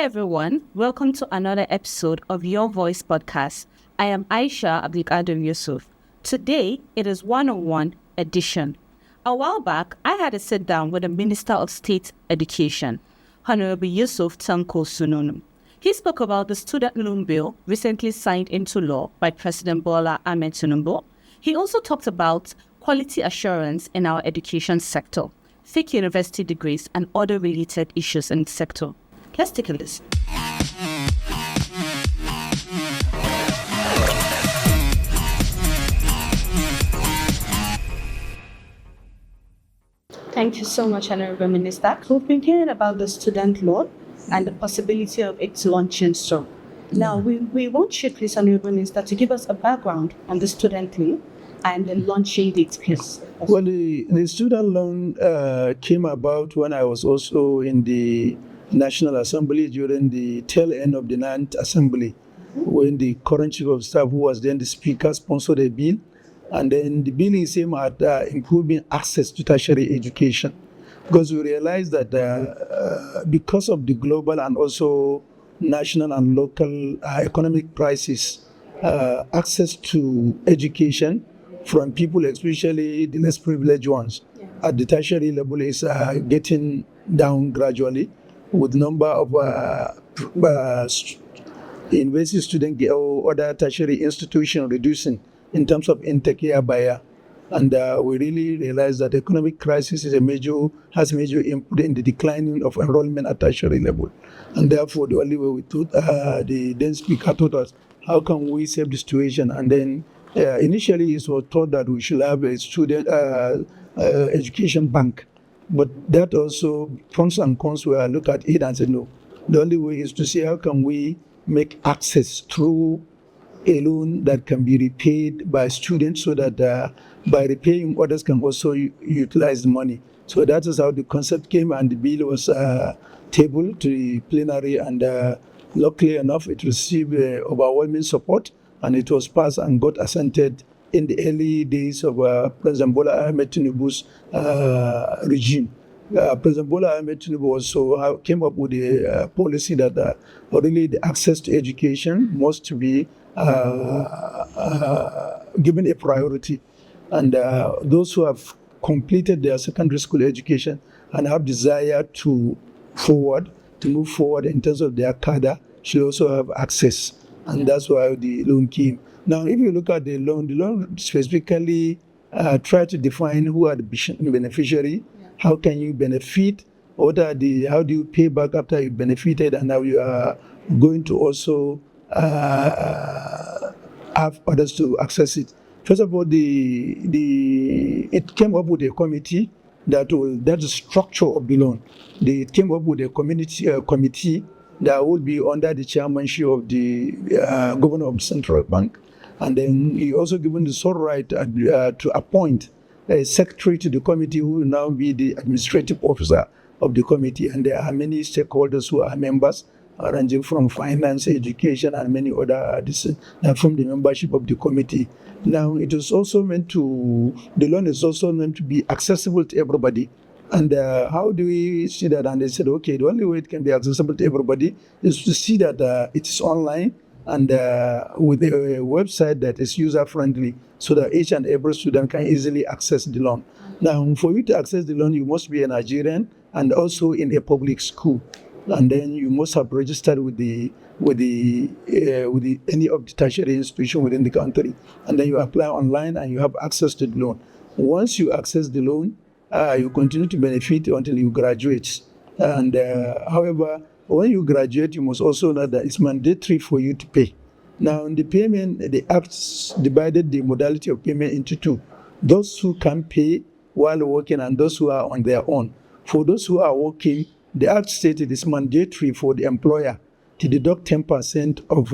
everyone. Welcome to another episode of Your Voice Podcast. I am Aisha Abdulkadir Yusuf. Today, it is one-on-one edition. A while back, I had a sit-down with the Minister of State Education, Honorable Yusuf Tanko Sununu. He spoke about the student loan bill recently signed into law by President Bola Ahmed Tinubu. He also talked about quality assurance in our education sector, fake university degrees, and other related issues in the sector. Let's take a listen. Thank you so much, Honorable Minister. We've been hearing about the student loan and the possibility of it launching soon. Now, we want you, please, Honorable Minister, to give us a background on the student loan and the launching date, please. Well, the student loan came about when I was also in the National Assembly during the tail end of the 9th Assembly, when the current Chief of Staff, who was then the Speaker, sponsored a bill. And then the bill is aimed at improving access to tertiary education. Because we realized that because of the global and also national and local economic crisis, access to education from people, especially the less privileged ones, at the tertiary level is getting down gradually, with number of university students or other tertiary institutions reducing in terms of intake year by year. And we really realize that economic crisis has major input in the declining of enrollment at tertiary level. And therefore, the only way we thought, the then speaker told us, how can we save the situation? And then initially it was thought that we should have a student education bank. But that also, pros and cons, we look at it and say, no. The only way is to see how can we make access through a loan that can be repaid by students, so that by repaying, others can also utilize the money. So that is how the concept came, and the bill was tabled to the plenary, and luckily enough, it received overwhelming support, and it was passed and got assented in the early days of President Bola Ahmed Tinubu's regime. President Bola Ahmed Tinubu also came up with a policy that really the access to education must be given a priority. And those who have completed their secondary school education and have desire to move forward in terms of their cadre should also have access. And that's why the loan came. Now, if you look at the loan specifically try to define who are the beneficiary, how can you benefit, how do you pay back after you benefited, and how you are going to also have others to access it. First of all, it came up with a committee that's the structure of the loan. They came up with a committee that would be under the chairmanship of the governor of the central bank. And then he also given the sole right to appoint a secretary to the committee, who will now be the administrative officer of the committee. And there are many stakeholders who are members, ranging from finance, education, and many other from the membership of the committee. Now, the loan is also meant to be accessible to everybody. And how do we see that? And they said, okay, the only way it can be accessible to everybody is to see that it is online and with a website that is user-friendly, so that each and every student can easily access the loan. Now, for you to access the loan, you must be a Nigerian and also in a public school. And then you must have registered with any of the tertiary institution within the country. And then you apply online and you have access to the loan. Once you access the loan, you continue to benefit until you graduate. And however, when you graduate, you must also know that it's mandatory for you to pay. Now, in the payment, the Act divided the modality of payment into two: those who can pay while working and those who are on their own. For those who are working, the Act stated it's mandatory for the employer to deduct 10% of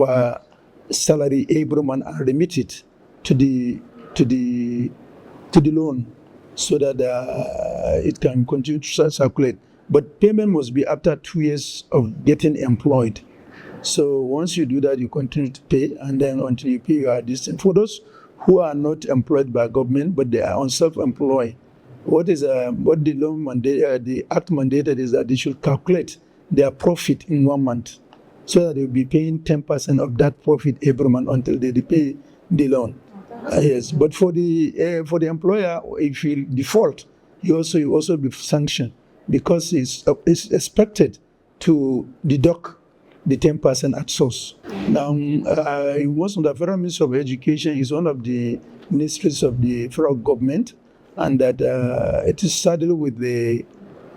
salary every month and remit it to the loan, so that it can continue to circulate. But payment must be after 2 years of getting employed. So once you do that, you continue to pay, and then until you pay your distance. For those who are not employed by government, but they are on self-employed, what the Act mandated is that they should calculate their profit in 1 month, so that they'll be paying 10% of that profit every month until they repay the loan. Yes, but for the employer, if he default, he also be sanctioned because it's expected to deduct the 10% at source. Now, it was on the Federal Ministry of Education is one of the ministries of the federal government, and that it is saddled with the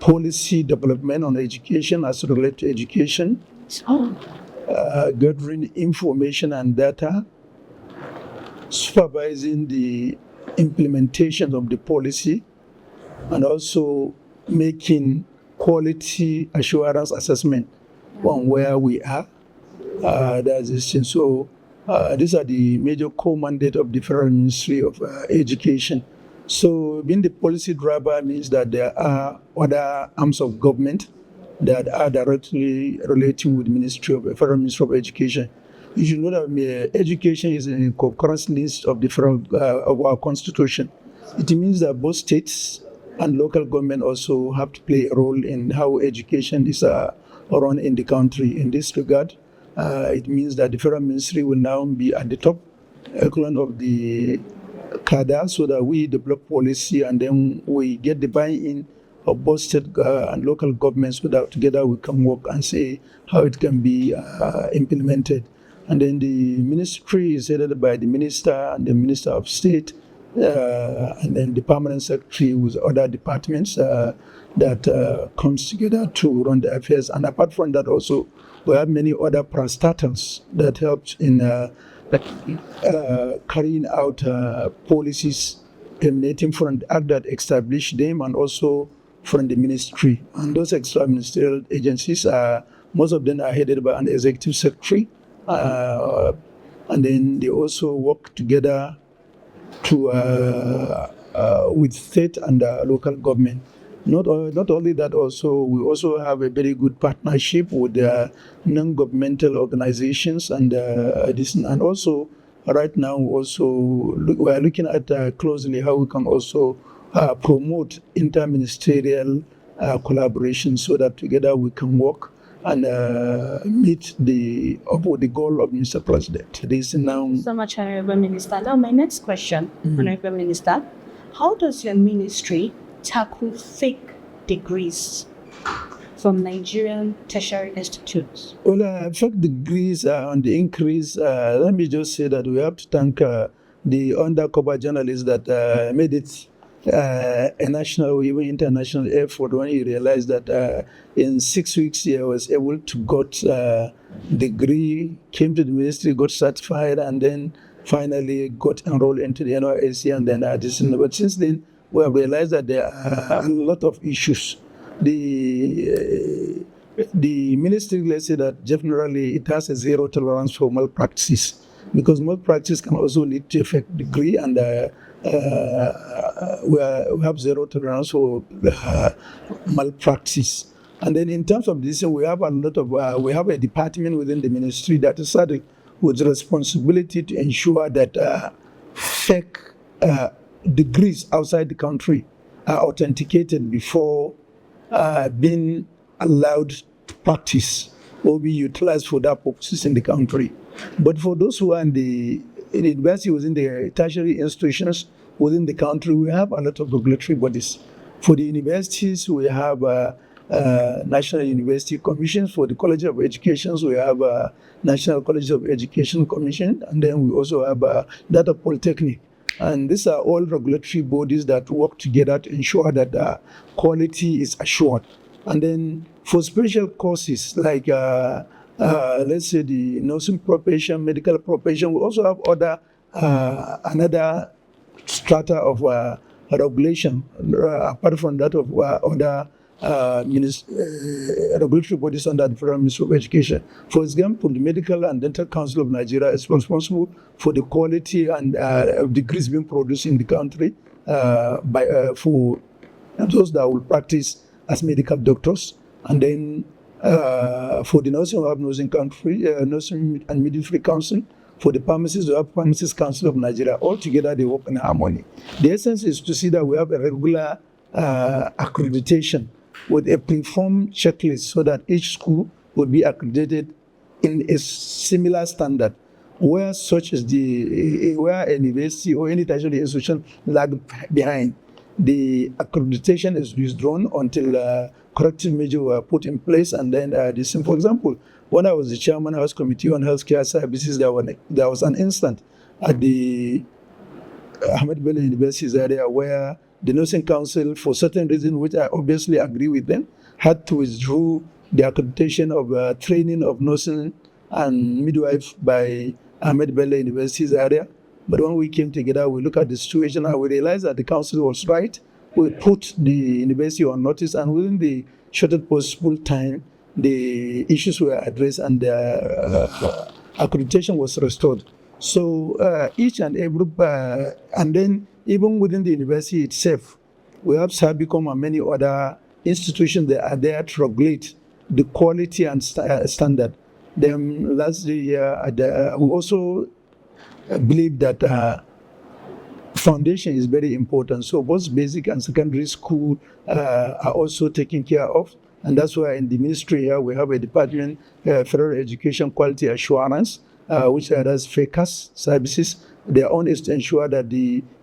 policy development on education as related to education, gathering information and data, supervising the implementation of the policy, and also making quality assurance assessment on where we are. That's it. So these are the major core mandate of the Federal Ministry of Education. So being the policy driver means that there are other arms of government that are directly relating with the Federal Ministry of Education. You should know that education is in concurrent list of the federal of our constitution. It means that both states and local government also have to play a role in how education is run in the country. In this regard, it means that the federal ministry will now be at the top echelon of the cadre, so that we develop policy and then we get the buy-in of both state and local governments, so that together we can work and see how it can be implemented. And then the ministry is headed by the minister and the minister of state, and then the permanent secretary with other departments that comes together to run the affairs. And apart from that, also we have many other parastatals that help in carrying out policies emanating from the act that established them, and also from the ministry. And those extra ministerial agencies, most of them are headed by an executive secretary. And then they also work together to with state and local government. Not only that, also we also have a very good partnership with non-governmental organizations and this, and also right now we are looking at closely how we can also promote interministerial collaboration, so that together we can work and meet the goal of Mr. President. This now. So much, Honorable Minister. Now, my next question, Honorable Minister, how does your ministry tackle fake degrees from Nigerian tertiary institutes? Well, fake degrees are on the increase. Let me just say that we have to thank the undercover journalists that made it a national or even international effort when he realized that in 6 weeks he was able to got degree, came to the ministry, got certified, and then finally got enrolled into the NYSC, and then this. But since then, we have realized that there are a lot of issues. The ministry, let's say that generally it has a zero tolerance for malpractice, because malpractice can also lead to a fake degree, and we have zero tolerance for malpractice. And then in terms of this, we have we have a department within the ministry that is saddled with responsibility to ensure that fake degrees outside the country are authenticated before being allowed to practice or be utilized for that purposes in the country. But for those who are in the university, within the tertiary institutions within the country, we have a lot of regulatory bodies. For the universities, we have National University Commissions. For the College of Education, we have National College of Education Commission, and then we also have Data Polytechnic. And these are all regulatory bodies that work together to ensure that quality is assured. And then for special courses like let's say the nursing profession, medical profession, we also have another strata of regulation apart from that of other regulatory bodies under the Federal Ministry of Education. For example, the Medical and Dental Council of Nigeria is responsible for the quality and of degrees being produced in the country for those that will practice as medical doctors. And then for the nursing, we have Nursing and Midwifery Council. For the pharmacists, we have Pharmacists Council of Nigeria. All together, they work in harmony. The essence is to see that we have a regular accreditation with a preformed checklist so that each school would be accredited in a similar standard. Where such as where a university or any tertiary institution lag behind, the accreditation is withdrawn until corrective measures were put in place. And then for example, when I was the chairman of the House Committee on Healthcare Services, there was an instance at the Ahmed Bello University's area where the Nursing Council, for certain reasons which I obviously agree with them, had to withdraw the accreditation of training of nursing and midwife by Ahmed Bello University's area. But when we came together, we looked at the situation and we realized that the council was right. We put the university on notice, and within the shortest possible time, the issues were addressed and the accreditation was restored. So each and every, and then even within the university itself, we have SABICOM and many other institutions that are there to regulate the quality and standard. Then last year, we also believe that foundation is very important. So both basic and secondary school are also taken care of. And that's why in the ministry here, we have a department, Federal Education Quality Assurance, which does FECAS services. Their own is to ensure that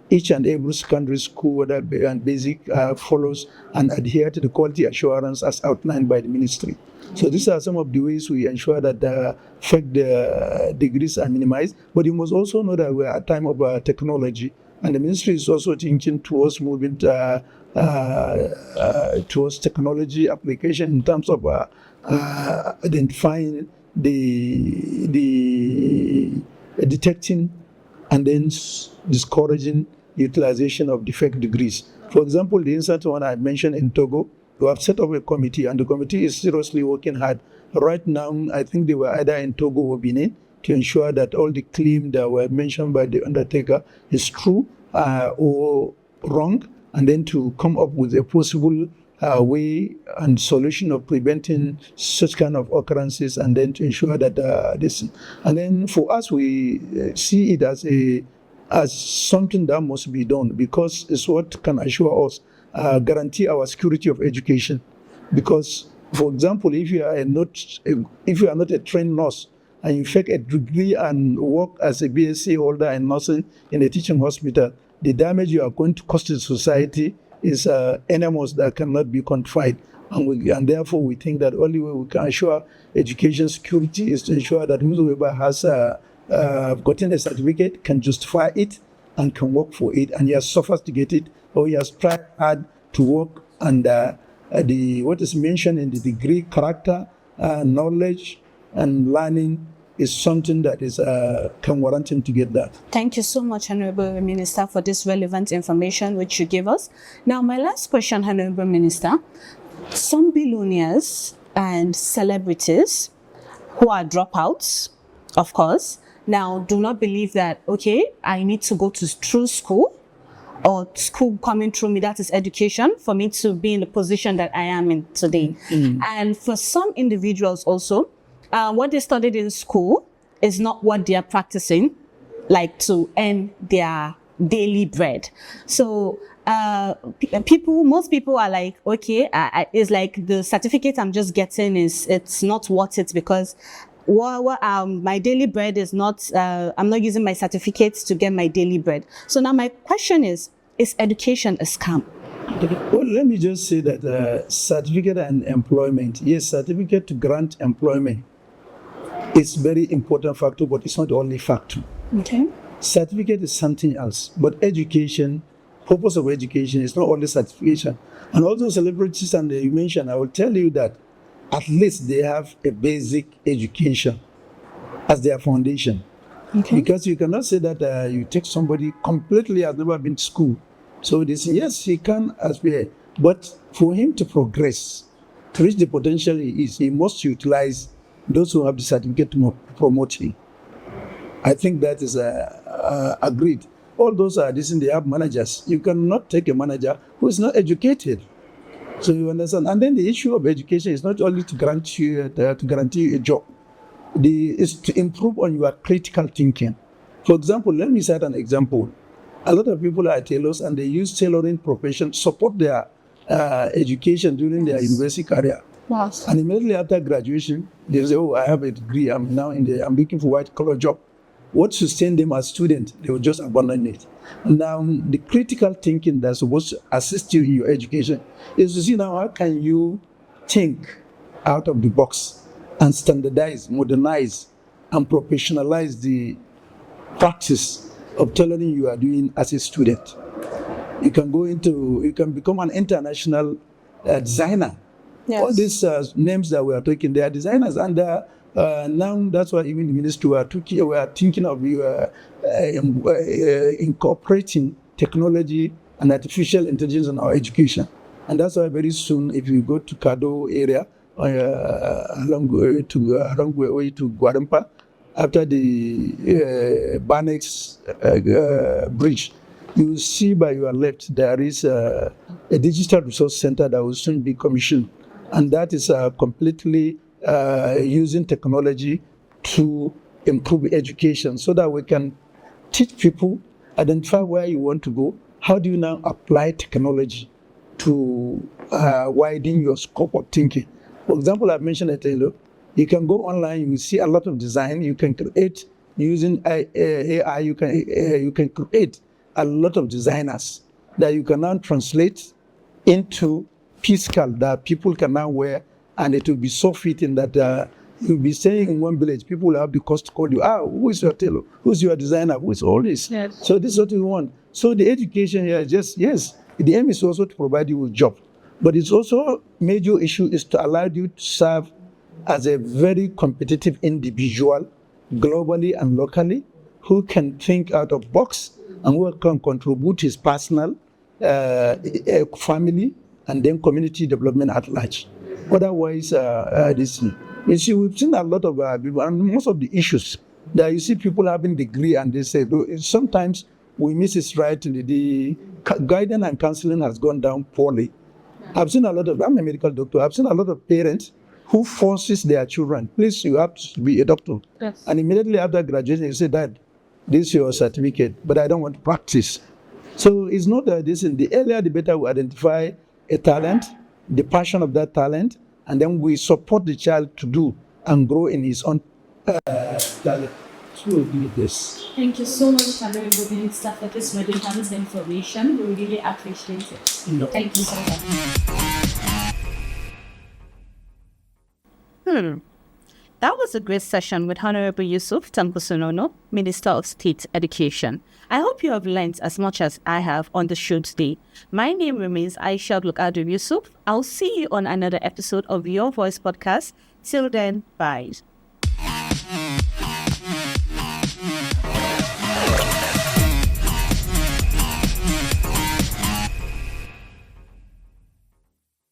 each and every secondary school, whether and basic, follows and adhere to the quality assurance as outlined by the ministry. So these are some of the ways we ensure that the fake degrees are minimized. But you must also know that we're at a time of technology, and the ministry is also thinking towards moving towards technology application in terms of identifying detecting and then discouraging utilization of defect degrees. For example, the incident one I mentioned in Togo, we have set up a committee, and the committee is seriously working hard. Right now, I think they were either in Togo or Benin to ensure that all the claims that were mentioned by the undertaker is true or wrong, and then to come up with a possible way and solution of preventing such kind of occurrences, and then to ensure that this. And then for us, we see it as something that must be done, because it's what can assure us, guarantee our security of education. Because, for example, if you are not a trained nurse and you fake a degree and work as a BSc holder in nursing in a teaching hospital, the damage you are going to cause to society is enormous that cannot be quantified. And therefore, we think that the only way we can assure education security is to ensure that whoever has gotten a certificate can justify it and can work for it, and he has suffered to get it, or he has tried hard to work, and what is mentioned in the degree, character, knowledge, and learning is something that is can warrant him to get that. Thank you so much, Honorable Minister, for this relevant information which you gave us. Now, my last question, Honorable Minister. Some billionaires and celebrities who are dropouts, of course, now do not believe that, okay, I need to go through school, or school coming through me, that is education, for me to be in the position that I am in today. And for some individuals also, what they studied in school is not what they are practicing, like to earn their daily bread. So most people are like, okay, it's like the certificate I'm just getting it's not worth it, because my daily bread is not, I'm not using my certificates to get my daily bread. So now my question is education a scam? Well, let me just say that certificate and employment, yes, certificate to grant employment is very important factor, but it's not the only factor. Okay. Certificate is something else, but education, purpose of education is not only certification. And also celebrities, and you mentioned, I will tell you that at least they have a basic education as their foundation. Okay. Because you cannot say that you take somebody completely has never been to school. So they say, yes, he can aspire, but for him to progress, to reach the potential he is, he must utilize those who have the certificate to promote him. I think that is agreed. All those are decent, they have managers. You cannot take a manager who is not educated. So you understand. And then the issue of education is not only to guarantee you a job. It's to improve on your critical thinking. For example, let me cite an example. A lot of people are tailors, and they use tailoring profession to support their education during their university career. Wow. And immediately after graduation, they say, "Oh, I have a degree. I'm now I'm looking for white collar job." What sustained them as students? They will just abandon it. Now, the critical thinking that's supposed to assist you in your education is to see now how can you think out of the box and standardize, modernize, and professionalize the practice of tailoring you are doing as a student. You can become an international designer. Yes. All these names that we are talking, they are designers, and now that's why even the ministry we are thinking of incorporating technology and artificial intelligence in our education. And that's why very soon, if you go to Kado area, along way to Guadampa, after the Banex bridge, you will see by your left there is a digital resource center that will soon be commissioned. And that is completely using technology to improve education so that we can teach people, identify where you want to go. How do you now apply technology to widen your scope of thinking? For example, I've mentioned it earlier. You can go online, you see a lot of design. You can create using AI. You can create a lot of designers that you can now translate into physical that people can now wear, and it will be so fitting that you'll be staying in one village. People will have the cost to call you. Who is your tailor? Who's your designer? Who is all this? Yes. So this is what we want. So the education here is just, yes, the aim is also to provide you with job. But it's also major issue is to allow you to serve as a very competitive individual globally and locally who can think out of box and who can contribute his personal, family, and then community development at large. Otherwise, you see, we've seen a lot of people, and most of the issues that you see people having degree and they say, sometimes we miss it right. The guidance and counseling has gone down poorly. I'm a medical doctor, I've seen a lot of parents who forces their children, please, you have to be a doctor. Yes. And immediately after graduation, you say, Dad, this is your certificate, but I don't want to practice. So it's not that the earlier the better we identify a talent, the passion of that talent, and then we support the child to do and grow in his own talent. So we'll do this. Thank you so much for revealing stuff like this relevant information. We really appreciate it. No. Thank you so much. That was a great session with Honorable Yusuf Tanko-Sonono, Minister of State Education. I hope you have learned as much as I have on the show today. My name remains Aisha Abdulkadir Yusuf. I'll see you on another episode of Your Voice Podcast. Till then, bye.